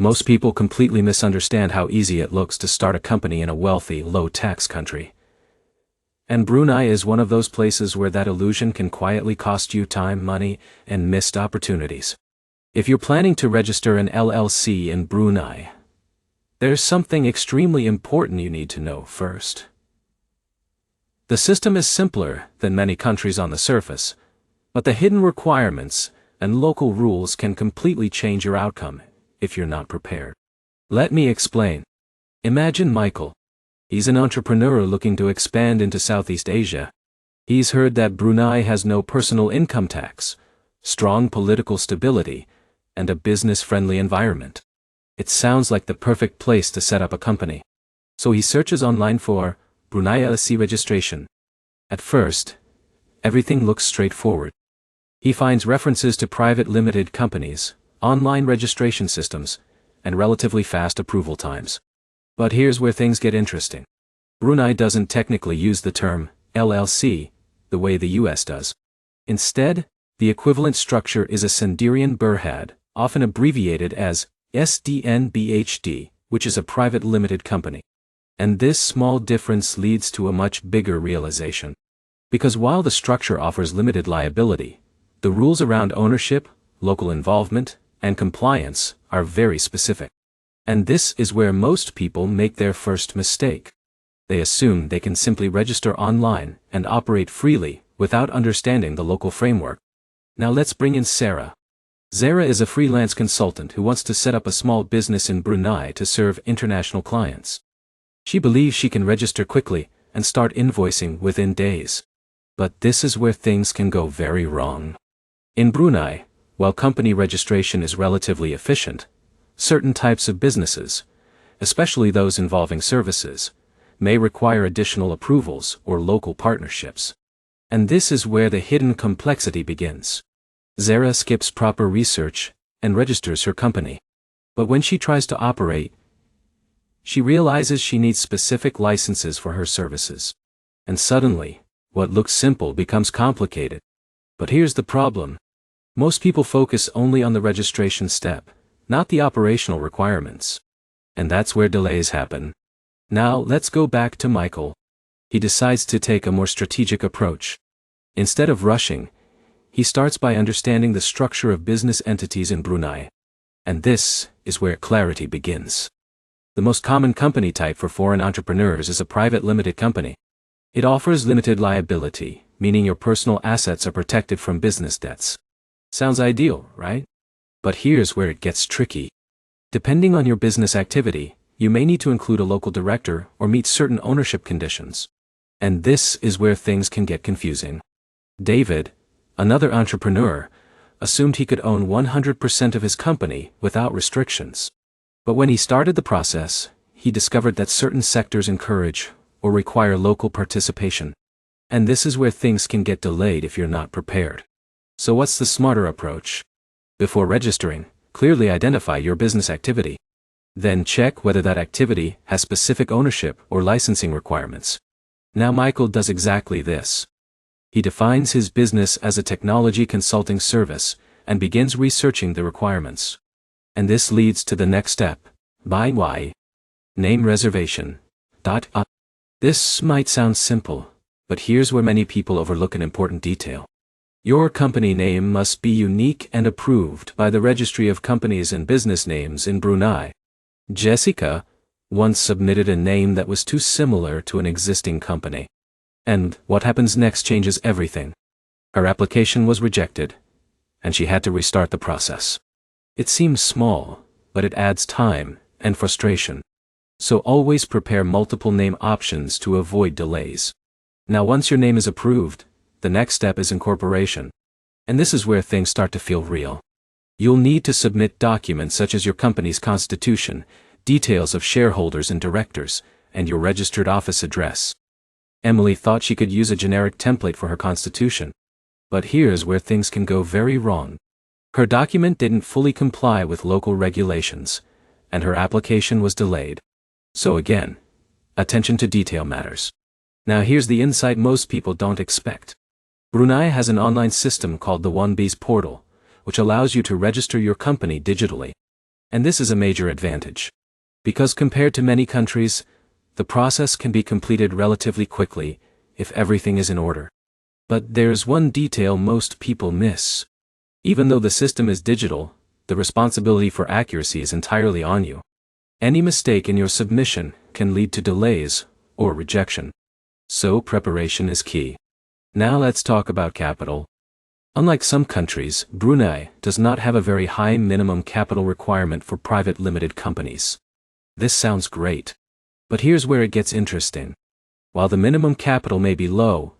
Most people completely misunderstand how easy it looks to start a company in a wealthy, low-tax country. And Brunei is one of those places where that illusion can quietly cost you time, money, and missed opportunities. If you're planning to register an LLC in Brunei, there's something extremely important you need to know first. The system is simpler than many countries on the surface, but the hidden requirements and local rules can completely change your outcome if you're not prepared. Let me explain. Imagine Michael. He's an entrepreneur looking to expand into Southeast Asia. He's heard that Brunei has no personal income tax, strong political stability, and a business-friendly environment. It sounds like the perfect place to set up a company. So he searches online for Brunei LLC registration. At first, everything looks straightforward. He finds references to private limited companies, online registration systems, and relatively fast approval times. But here's where things get interesting. Brunei doesn't technically use the term LLC the way the US does. Instead, the equivalent structure is a Sendirian Berhad, often abbreviated as SDNBHD, which is a private limited company. And this small difference leads to a much bigger realization. Because while the structure offers limited liability, the rules around ownership, local involvement, and compliance are very specific. And this is where most people make their first mistake. They assume they can simply register online and operate freely without understanding the local framework. Now let's bring in Sarah. Zara is a freelance consultant who wants to set up a small business in Brunei to serve international clients. She believes she can register quickly and start invoicing within days. But this is where things can go very wrong. In Brunei, while company registration is relatively efficient, certain types of businesses, especially those involving services, may require additional approvals or local partnerships. And this is where the hidden complexity begins. Zara skips proper research and registers her company. But when she tries to operate, she realizes she needs specific licenses for her services. And suddenly, what looks simple becomes complicated. But here's the problem. Most people focus only on the registration step, not the operational requirements. And that's where delays happen. Now let's go back to Michael. He decides to take a more strategic approach. Instead of rushing, he starts by understanding the structure of business entities in Brunei. And this is where clarity begins. The most common company type for foreign entrepreneurs is a private limited company. It offers limited liability, meaning your personal assets are protected from business debts. Sounds ideal, right? But here's where it gets tricky. Depending on your business activity, you may need to include a local director or meet certain ownership conditions. And this is where things can get confusing. David, another entrepreneur, assumed he could own 100% of his company without restrictions. But when he started the process, he discovered that certain sectors encourage or require local participation. And this is where things can get delayed if you're not prepared. So what's the smarter approach? Before registering, clearly identify your business activity. Then check whether that activity has specific ownership or licensing requirements. Now Michael does exactly this. He defines his business as a technology consulting service and begins researching the requirements. And this leads to the next step. By name reservation. This might sound simple, but here's where many people overlook an important detail. Your company name must be unique and approved by the Registry of Companies and Business Names in Brunei. Jessica once submitted a name that was too similar to an existing company. And what happens next changes everything. Her application was rejected, and she had to restart the process. It seems small, but it adds time and frustration. So always prepare multiple name options to avoid delays. Now once your name is approved, the next step is incorporation. And this is where things start to feel real. You'll need to submit documents such as your company's constitution, details of shareholders and directors, and your registered office address. Emily thought she could use a generic template for her constitution. But here's where things can go very wrong. Her document didn't fully comply with local regulations, and her application was delayed. So again, attention to detail matters. Now here's the insight most people don't expect. Brunei has an online system called the 1B's portal, which allows you to register your company digitally. And this is a major advantage. Because compared to many countries, the process can be completed relatively quickly if everything is in order. But there's one detail most people miss. Even though the system is digital, the responsibility for accuracy is entirely on you. Any mistake in your submission can lead to delays or rejection. So preparation is key. Now let's talk about capital. Unlike some countries, Brunei does not have a very high minimum capital requirement for private limited companies. This sounds great. But here's where it gets interesting. While the minimum capital may be low,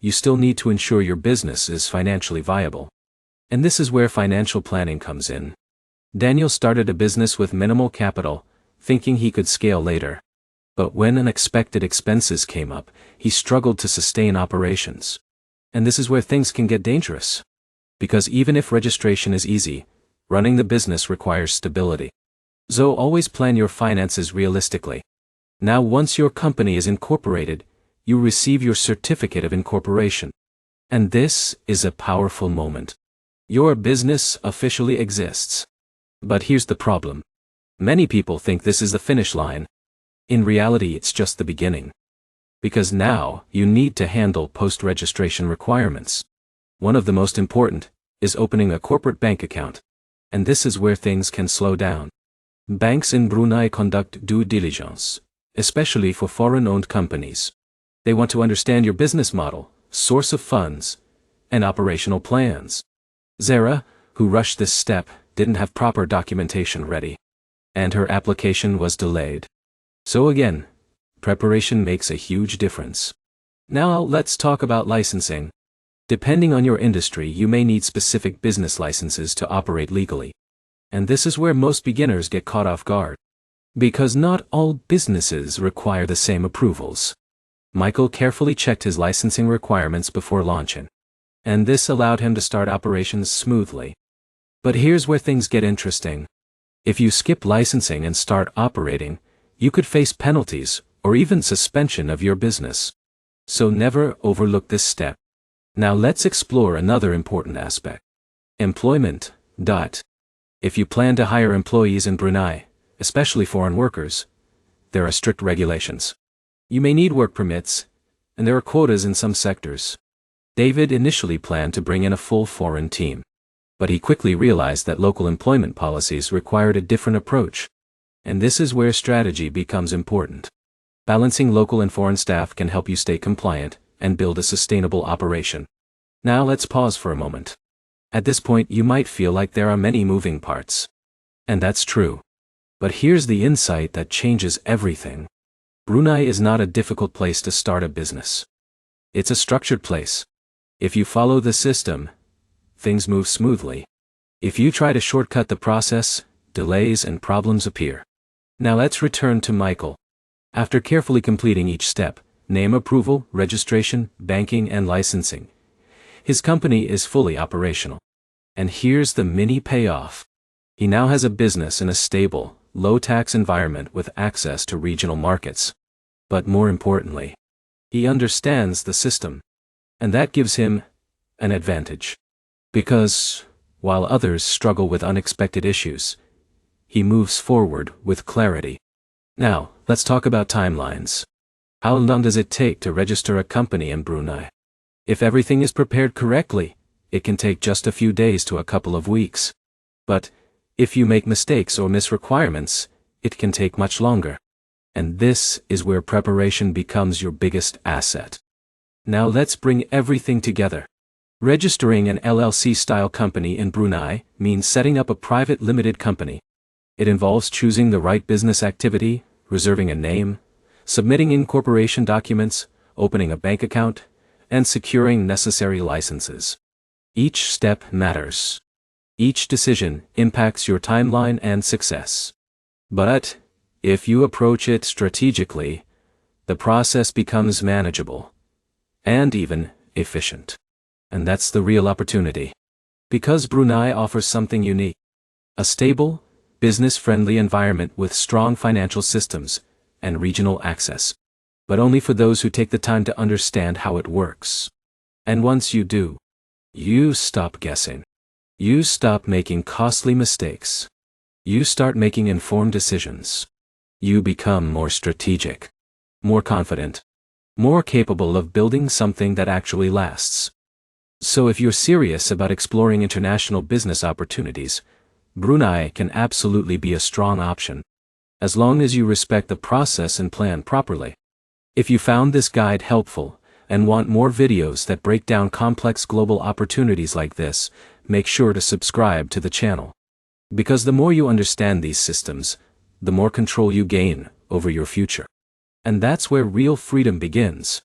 you still need to ensure your business is financially viable. And this is where financial planning comes in. Daniel started a business with minimal capital, thinking he could scale later. But when unexpected expenses came up, he struggled to sustain operations. And this is where things can get dangerous. Because even if registration is easy, running the business requires stability. So always plan your finances realistically. Now once your company is incorporated, you receive your certificate of incorporation. And this is a powerful moment. Your business officially exists. But here's the problem. Many people think this is the finish line. In reality, it's just the beginning. Because now, you need to handle post-registration requirements. One of the most important is opening a corporate bank account. And this is where things can slow down. Banks in Brunei conduct due diligence, especially for foreign-owned companies. They want to understand your business model, source of funds, and operational plans. Zara, who rushed this step, didn't have proper documentation ready. And her application was delayed. So again, preparation makes a huge difference. Now let's talk about licensing. Depending on your industry, you may need specific business licenses to operate legally. And this is where most beginners get caught off guard. Because not all businesses require the same approvals. Michael carefully checked his licensing requirements before launching. And this allowed him to start operations smoothly. But here's where things get interesting. If you skip licensing and start operating, you could face penalties or even suspension of your business. So never overlook this step. Now let's explore another important aspect. Employment. If you plan to hire employees in Brunei, especially foreign workers, there are strict regulations. You may need work permits, and there are quotas in some sectors. David initially planned to bring in a full foreign team. But he quickly realized that local employment policies required a different approach. And this is where strategy becomes important. Balancing local and foreign staff can help you stay compliant and build a sustainable operation. Now let's pause for a moment. At this point, you might feel like there are many moving parts. And that's true. But here's the insight that changes everything. Brunei is not a difficult place to start a business. It's a structured place. If you follow the system, things move smoothly. If you try to shortcut the process, delays and problems appear. Now let's return to Michael. After carefully completing each step, name approval, registration, banking and licensing, his company is fully operational. And here's the mini payoff. He now has a business in a stable, low-tax environment with access to regional markets. But more importantly, he understands the system. And that gives him an advantage. Because, while others struggle with unexpected issues, he moves forward with clarity. Now, let's talk about timelines. How long does it take to register a company in Brunei? If everything is prepared correctly, it can take just a few days to a couple of weeks. But, if you make mistakes or miss requirements, it can take much longer. And this is where preparation becomes your biggest asset. Now let's bring everything together. Registering an LLC-style company in Brunei means setting up a private limited company. It involves choosing the right business activity, reserving a name, submitting incorporation documents, opening a bank account, and securing necessary licenses. Each step matters. Each decision impacts your timeline and success. But, if you approach it strategically, the process becomes manageable and even efficient. And that's the real opportunity. Because Brunei offers something unique. A stable, business-friendly environment with strong financial systems and regional access. But only for those who take the time to understand how it works. And once you do, you stop guessing. You stop making costly mistakes. You start making informed decisions. You become more strategic, more confident, more capable of building something that actually lasts. So if you're serious about exploring international business opportunities, Brunei can absolutely be a strong option, as long as you respect the process and plan properly. If you found this guide helpful, and want more videos that break down complex global opportunities like this, make sure to subscribe to the channel. Because the more you understand these systems, the more control you gain over your future. And that's where real freedom begins.